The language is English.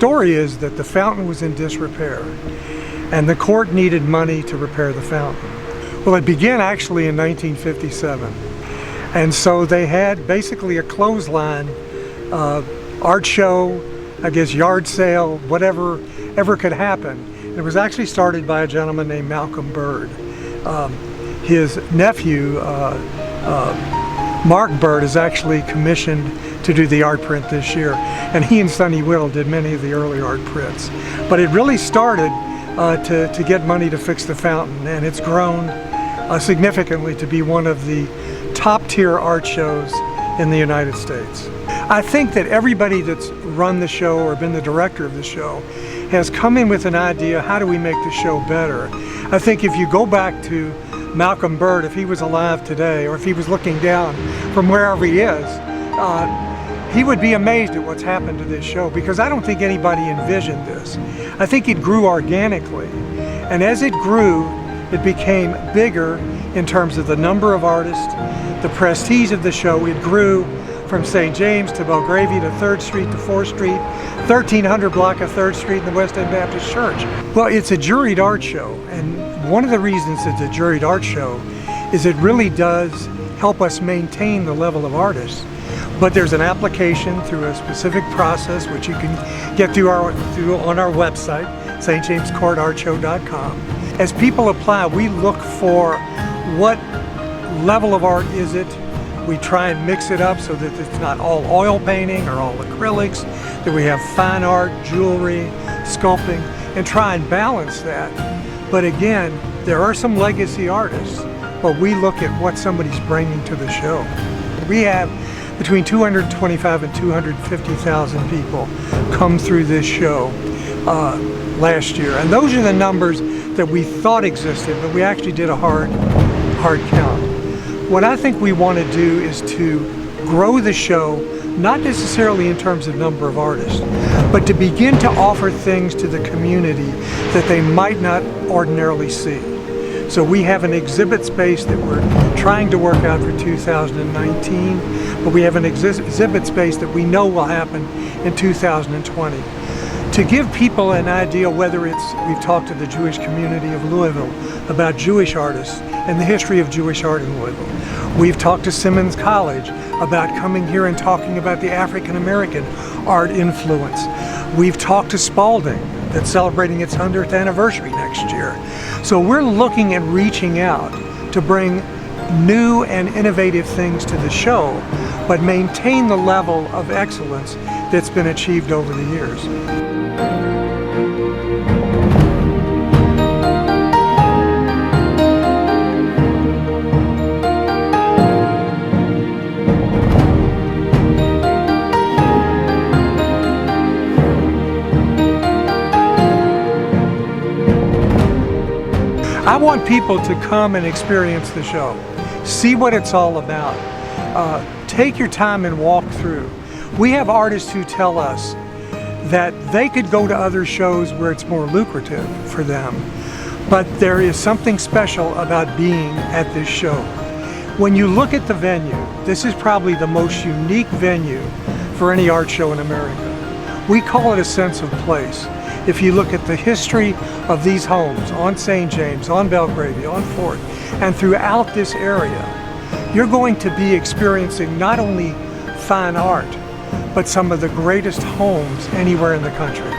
story is that the fountain was in disrepair, and the court needed money to repair the fountain. Well, it began actually in 1957, and so they had basically a clothesline art show, I guess yard sale, whatever ever could happen. It was actually started by a gentleman named Malcolm Bird. His nephew, Mark Bird, is actually commissioned to do the art print this year, and he and Sonny Whittle did many of the early art prints. But it really started to get money to fix the fountain, and it's grown significantly to be one of the top tier art shows in the United States. I think that everybody that's run the show or been the director of the show has come in with an idea, how do we make the show better? I think if you go back to Malcolm Bird, if he was alive today, or if he was looking down from wherever he is, he would be amazed at what's happened to this show, because I don't think anybody envisioned this. I think it grew organically, and as it grew, it became bigger in terms of the number of artists, the prestige of the show. It grew from St. James to Belgravia to 3rd Street to 4th Street, 1300 block of 3rd Street in the West End Baptist Church. Well, it's a juried art show, and one of the reasons it's a juried art show is it really does help us maintain the level of artists. But there's an application through a specific process which you can get through on our website, stjamescourtartshow.com. As people apply, we look for what level of art is it. We try and mix it up so that it's not all oil painting or all acrylics, that we have fine art, jewelry, sculpting, and try and balance that. But again, there are some legacy artists, but we look at what somebody's bringing to the show. We have between 225 and 250,000 people come through this show last year. And those are the numbers that we thought existed, but we actually did a hard count. What I think we want to do is to grow the show, not necessarily in terms of number of artists, but to begin to offer things to the community that they might not ordinarily see. So we have an exhibit space that we're trying to work out for 2019, but we have an exhibit space that we know will happen in 2020. To give people an idea, whether it's, we've talked to the Jewish community of Louisville about Jewish artists and the history of Jewish art in Louisville. We've talked to Simmons College about coming here and talking about the African American art influence. We've talked to Spalding, that's celebrating its 100th anniversary next year. So we're looking at reaching out to bring new and innovative things to the show, but maintain the level of excellence that's been achieved over the years. I want people to come and experience the show, see what it's all about. Take your time and walk through. We have artists who tell us that they could go to other shows where it's more lucrative for them, but there is something special about being at this show. When you look at the venue, this is probably the most unique venue for any art show in America. We call it a sense of place. If you look at the history of these homes on St. James, on Belgravia, on 4th, and throughout this area, you're going to be experiencing not only fine art, but some of the greatest homes anywhere in the country.